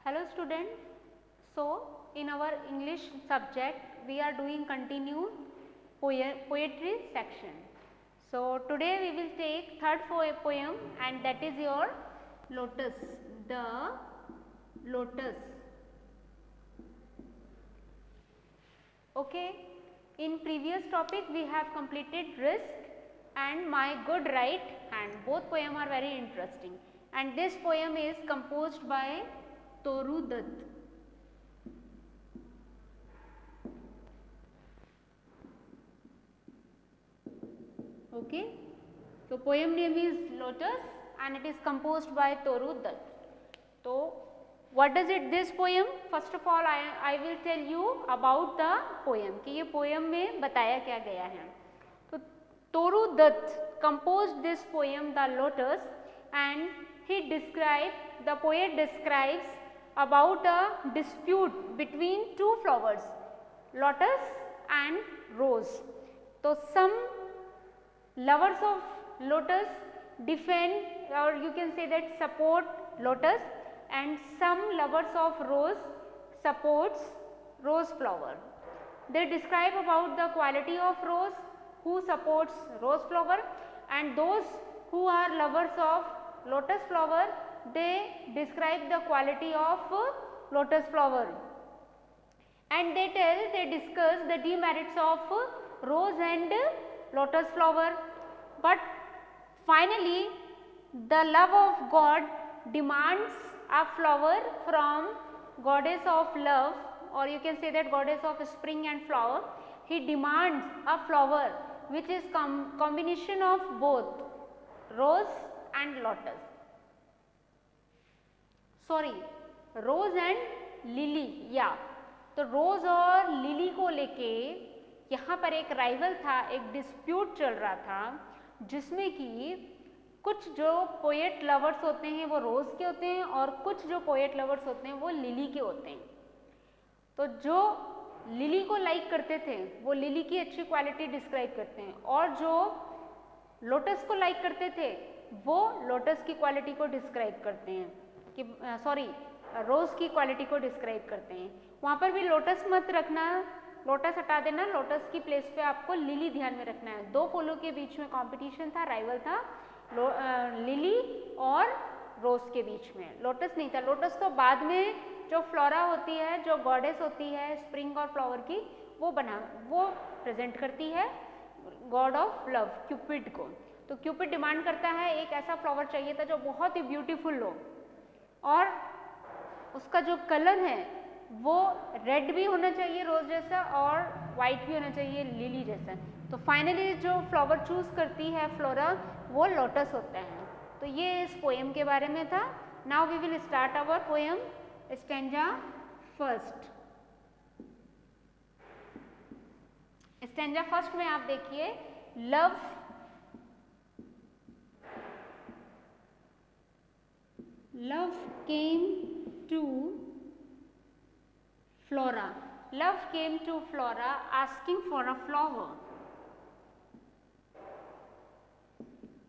Hello students. So in our English subject we are doing continued poetry section. So today we will take third poem and that is your Lotus. The Lotus. Okay. In previous topic we have completed Risk and My Good Right Hand. Both poem are very interesting and this poem is composed by Toru Dutt. Okay. So poem name is Lotus and it is composed by Toru Dutt. So what does it this poem? First of all I will tell you about the poem कि ये poem में बताया क्या गया है. तो Toru Dutt composed this poem The Lotus and the poet describes about a dispute between two flowers, lotus and rose. So some lovers of lotus defend or you can say that support lotus and some lovers of rose supports rose flower. They describe about the quality of rose who supports rose flower and those who are lovers of lotus flower they describe the quality of lotus flower and they discuss the demerits of rose and lotus flower, but finally the love of God demands a flower from goddess of love or you can say that goddess of spring and flower. He demands a flower which is combination of both rose and lotus. Sorry, rose and lily या तो रोज और lily को लेके यहाँ पर एक rival था, एक डिस्प्यूट चल रहा था जिसमें कि कुछ जो पोएट लवर्स होते हैं वो रोज के होते हैं और कुछ जो पोएट लवर्स होते हैं वो लिली के होते हैं. तो जो लिली को लाइक करते थे वो लिली की अच्छी क्वालिटी डिस्क्राइब करते हैं और जो लोटस को लाइक करते थे वो लोटस की क्वालिटी को डिस्क्राइब करते हैं कि सॉरी रोज की क्वालिटी को डिस्क्राइब करते हैं. वहाँ पर भी लोटस मत रखना, लोटस हटा देना, लोटस की प्लेस पे आपको लिली ध्यान में रखना है. दो फूलों के बीच में कंपटीशन था, राइवल था लिली और रोज के बीच में, लोटस नहीं था. लोटस तो बाद में जो फ्लोरा होती है, जो गॉडेस होती है स्प्रिंग और फ्लावर की, वो प्रेजेंट करती है गॉड ऑफ लव क्यूपिड को. तो क्यूपिड डिमांड करता है एक ऐसा फ्लावर चाहिए था जो बहुत ही ब्यूटीफुल हो और उसका जो कलर है वो रेड भी होना चाहिए रोज जैसा और वाइट भी होना चाहिए लिली जैसा. तो फाइनली जो फ्लावर चूज करती है फ्लोरा वो लोटस होता है. तो ये इस पोएम के बारे में था. Now we will start our poem stanza first. Stanza first में आप देखिए Love came to Flora. Love came to Flora asking for a flower.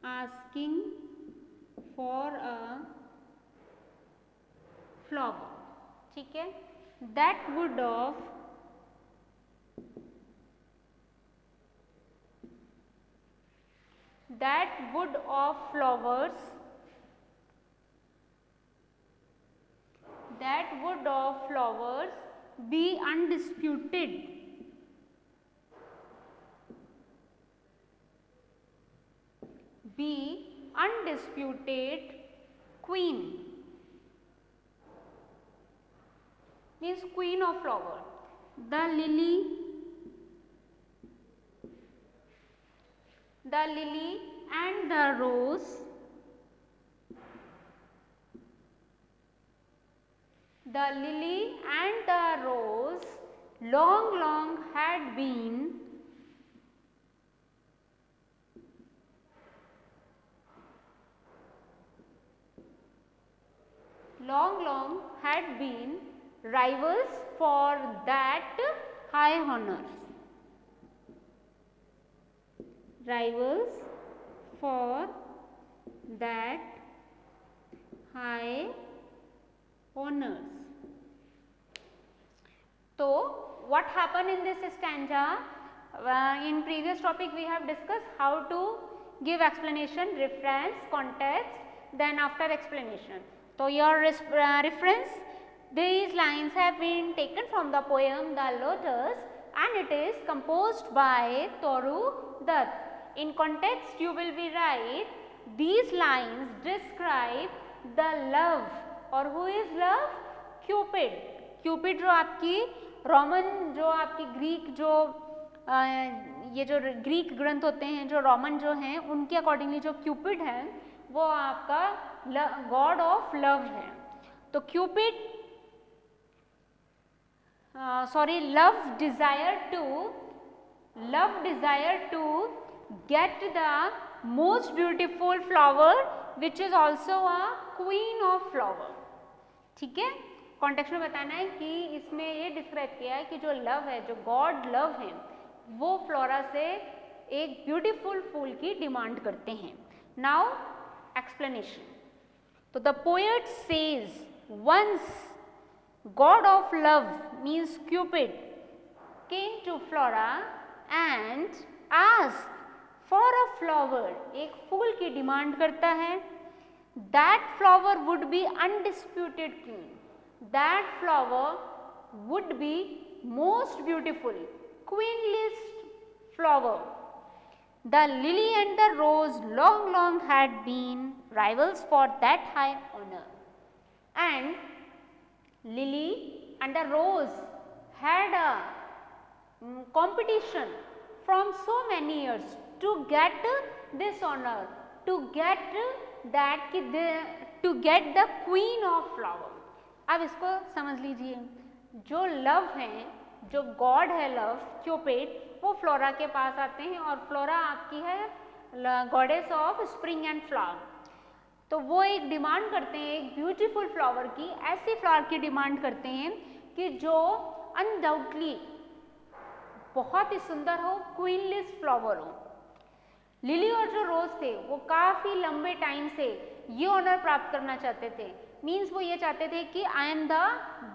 Asking for a flower. ठीक है. That wood of flowers be undisputed queen, means queen of flower. The lily and the rose long had been rivals for that high honor. Rivals for that high honors. So, what happened in this stanza? In previous topic we have discussed how to give explanation, reference, context, then after explanation. So, your reference, these lines have been taken from the poem The Lotus and it is composed by Toru Dutt. In context you will be right, these lines describe the love, or who is love? Cupid. Cupid जो आपकी Roman, जो आपकी Greek, जो ये जो Greek ग्रंथ होते हैं, जो रोमन जो हैं, उनके अकॉर्डिंगली जो क्यूपिड है वो आपका गॉड ऑफ लव है. तो Cupid love desire to get the most beautiful flower which is also a queen of flower. ठीक है, कॉन्टेक्स्ट में बताना है कि इसमें ये डिस्क्राइब किया है कि जो लव है, जो गॉड लव है, वो फ्लोरा से एक ब्यूटीफुल फूल की डिमांड करते हैं. Now explanation. तो the poet says once God of love means Cupid came to Flora and asked for a flower. एक फूल की डिमांड करता है. That flower would be undisputed queen. That flower would be most beautiful, queenliest flower. The lily and the rose long had been rivals for that high honor. And lily and the rose had a competition from so many years to get this honor, to get that, to get the queen of flower. अब इसको समझ लीजिए, जो love है, जो God है love, Cupid, वो flora के पास आते हैं और फ्लोरा आपकी है goddess of spring and flower. तो वो एक डिमांड करते हैं एक ब्यूटीफुल फ्लावर की, ऐसी फ्लावर की डिमांड करते हैं कि जो अनडाउटली बहुत ही सुंदर हो, क्वीनलेस फ्लावर हो. लिली और जो रोज थे वो काफ़ी लंबे टाइम से ये ऑनर प्राप्त करना चाहते थे. मीन्स वो ये चाहते थे कि आई एम द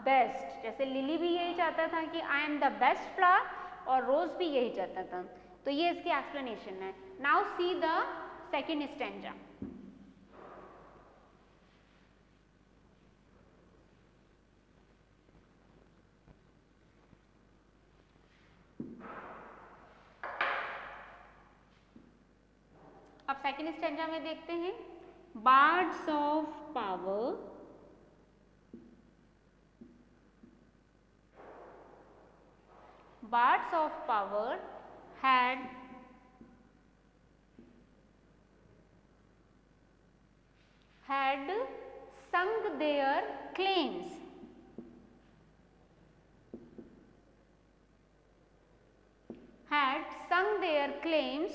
बेस्ट. जैसे लिली भी यही चाहता था कि I am the best flower, और रोज भी यही चाहता था. तो ये इसकी एक्सप्लेनेशन है. Now see the second stanza. अब सेकेंड स्टैंजा में देखते हैं. Birds of power, bards of power had sung their claims. Had sung their claims.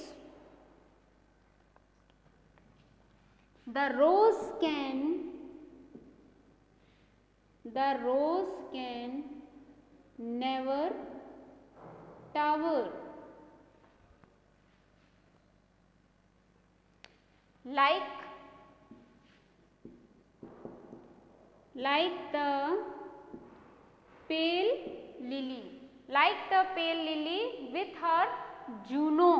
The rose can never tower like the pale lily, like the pale lily with her Juno.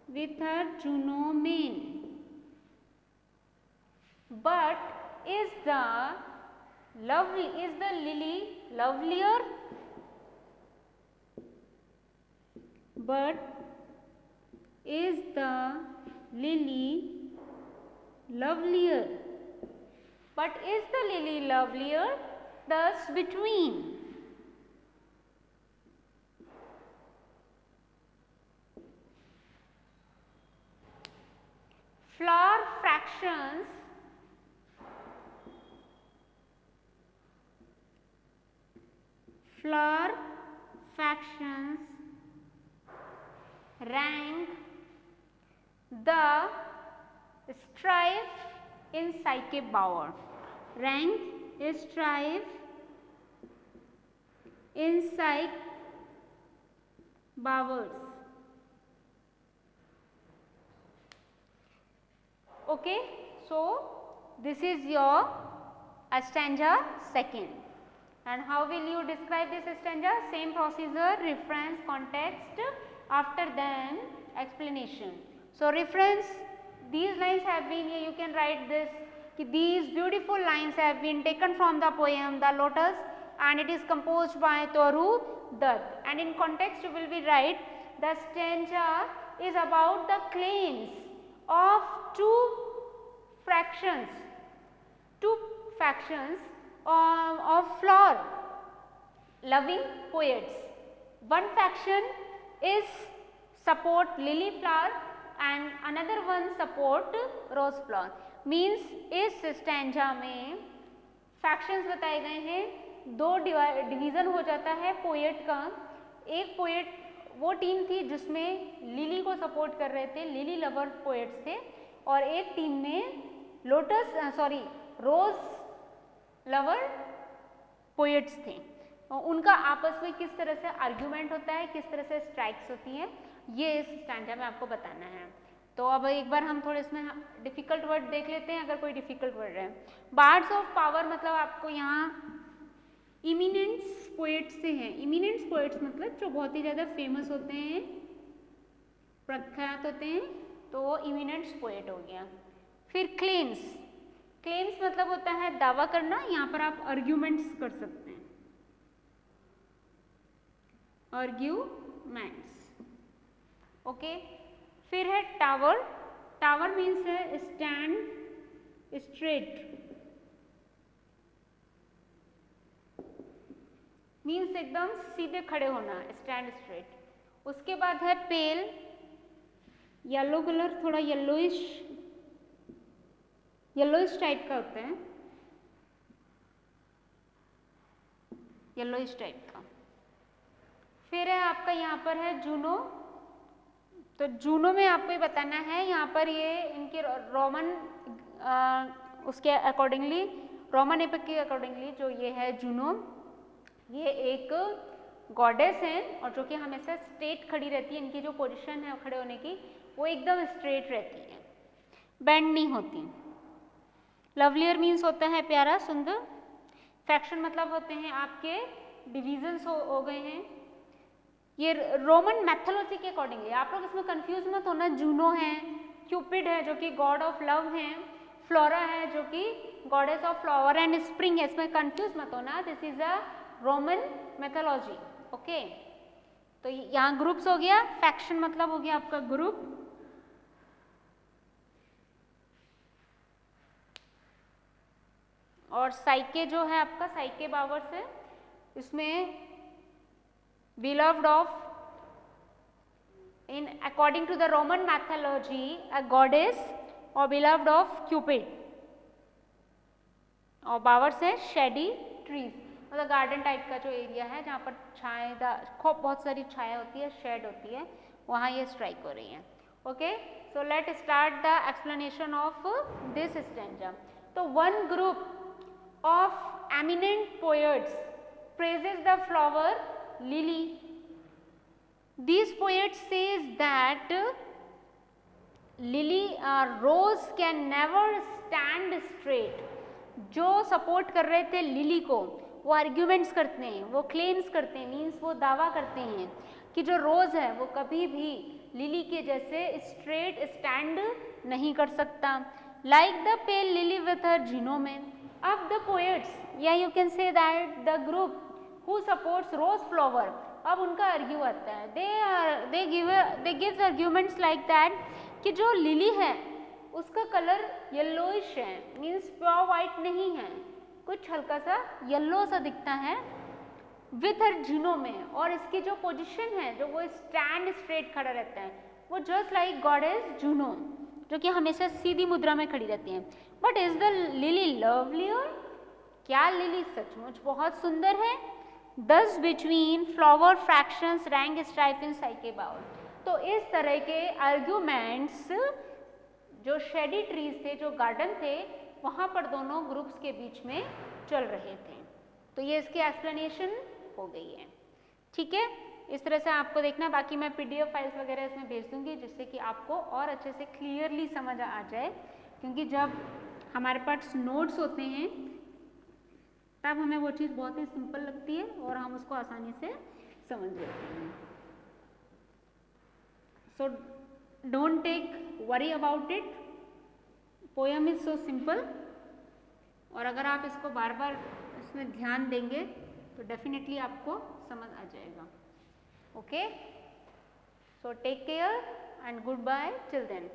With her Juno mane. But is the lily lovelier? But is the lily lovelier? But is the lily lovelier? Thus between flower fractions rank the strife in Psyche Bauer. Rank is strife in Psyche Bowers. Okay, so this is your stanza second. And how will you describe this stanza? Same procedure, reference, context, after then explanation. So reference, these lines have been, here you can write this, these beautiful lines have been taken from the poem The Lotus, and it is composed by Toru Dutt. And in context you will be write, the stanza is about the claims of two factions of flower loving poets. One faction is support lily flower and another one support rose flower. Means इस stanza में factions बताए गए हैं, दो division हो जाता है poet का. एक पोएट वो टीम थी जिसमें लिली को सपोर्ट कर रहे थे, लिली लवर पोएट्स थे, और एक टीम में रोज लवर पोएट्स थे. उनका आपस में किस तरह से आर्ग्यूमेंट होता है, किस तरह से स्ट्राइक्स होती हैं, ये इस स्टैंजा में आपको बताना है. तो अब एक बार हम थोड़े इसमें डिफ़िकल्ट वर्ड देख लेते हैं, अगर कोई डिफ़िकल्ट वर्ड है. बार्ड्स ऑफ पावर मतलब आपको यहाँ इमिनेंट्स पोएट्स से हैं. इमिनेंट्स पोएट्स मतलब जो बहुत ही ज़्यादा फेमस होते हैं, प्रख्यात होते हैं, तो वो इमिनेंट्स पोएट हो गया. फिर क्लेम्स, क्लेम्स मतलब होता है दावा करना. यहाँ पर आप आर्ग्यूमेंट्स कर सकते हैं, आर्ग्यूमेंट्स. ओके. फिर है टावर. टावर मीन्स है स्टैंड स्ट्रेट, मीन्स एकदम सीधे खड़े होना, स्टैंड स्ट्रेट. उसके बाद है पेल, येलो कलर, थोड़ा येलोइश टाइप का होता है, येलोइश टाइप का. फिर है आपका यहाँ पर है जूनो. तो जूनो में आपको ये बताना है, यहाँ पर ये इनके रोमन उसके अकॉर्डिंगली, रोमन एपिक के अकॉर्डिंगली जो ये है जूनो, ये एक गॉडेस है और जो कि हमेशा स्ट्रेट खड़ी रहती है. इनकी जो पोजीशन है खड़े होने की वो एकदम स्ट्रेट रहती है, बेंड नहीं होती. लवलियर मीन्स होता है प्यारा, सुंदर. फैक्शन मतलब होते हैं आपके डिविजन्स हो गए हैं. ये रोमन मैथोलॉजी के अकॉर्डिंगली, आप लोग इसमें कंफ्यूज मत होना. जूनो है, क्यूपिड है जो कि गॉड ऑफ लव है, फ्लोरा है जो कि goddess of flower and spring है, इसमें कंफ्यूज मत होना. This is a Roman mythology. Okay. तो यहाँ ग्रुप्स हो गया. फैक्शन मतलब हो गया आपका ग्रुप. और साइके जो है आपका, साइके बावर्स है, इसमें beloved of, in according to the Roman mythology, a goddess or beloved of Cupid. और बावर्स है शेडी ट्रीज, मतलब गार्डन टाइप का जो एरिया है जहाँ पर छाएदार खूब बहुत सारी छाया होती है, शेड होती है, वहाँ ये स्ट्राइक हो रही है. Okay. So let start the explanation of this stanza. तो one group of eminent poets praises the flower lily. These poets says that lily rose can never stand straight. जो सपोर्ट कर रहे थे लिली को, वो आर्ग्यूमेंट्स करते हैं, वो क्लेम्स करते हैं, मीन्स वो दावा करते हैं कि जो रोज है वो कभी भी लिली के जैसे स्ट्रेट स्टैंड नहीं कर सकता. Like the pale lily with her Juno mien. अब द पोएट्स, या you can say that the group who supports rose flower, अब उनका आर्ग्यू आता है. they give arguments like that कि जो लिली है उसका कलर येलोइश है, मीन्स प्योर वाइट नहीं है, कुछ हल्का सा येलो सा दिखता है विथ हर जीनो में. और इसकी जो पोजीशन है, जो वो स्टैंड स्ट्रेट खड़ा रहता है, वो जस्ट लाइक गॉडेस जूनो जो कि हमेशा सीधी मुद्रा में खड़ी रहती है. But is the lily lovelier? क्या लिली सचमुच बहुत सुंदर है? Thus between flower fractions rank strife in psyche bowl. तो इस तरह के आर्ग्यूमेंट्स जो शेडी ट्रीज थे, जो गार्डन थे, वहाँ पर दोनों ग्रुप्स के बीच में चल रहे थे. तो ये इसकी एक्सप्लेनेशन हो गई है. ठीक है. इस तरह से आपको देखना. बाकी मैं PDF फाइल्स वगैरह इसमें भेज दूंगी जिससे कि आपको और अच्छे से क्लियरली समझ आ जाए, क्योंकि जब हमारे पास नोट्स होते हैं तब हमें वो चीज़ बहुत ही सिंपल लगती है और हम उसको आसानी से समझ लेते हैं। So don't take worry about it, poem is so simple. और अगर आप इसको बार बार इसमें ध्यान देंगे तो डेफिनेटली आपको समझ आ जाएगा। Okay, so take care and good bye till then.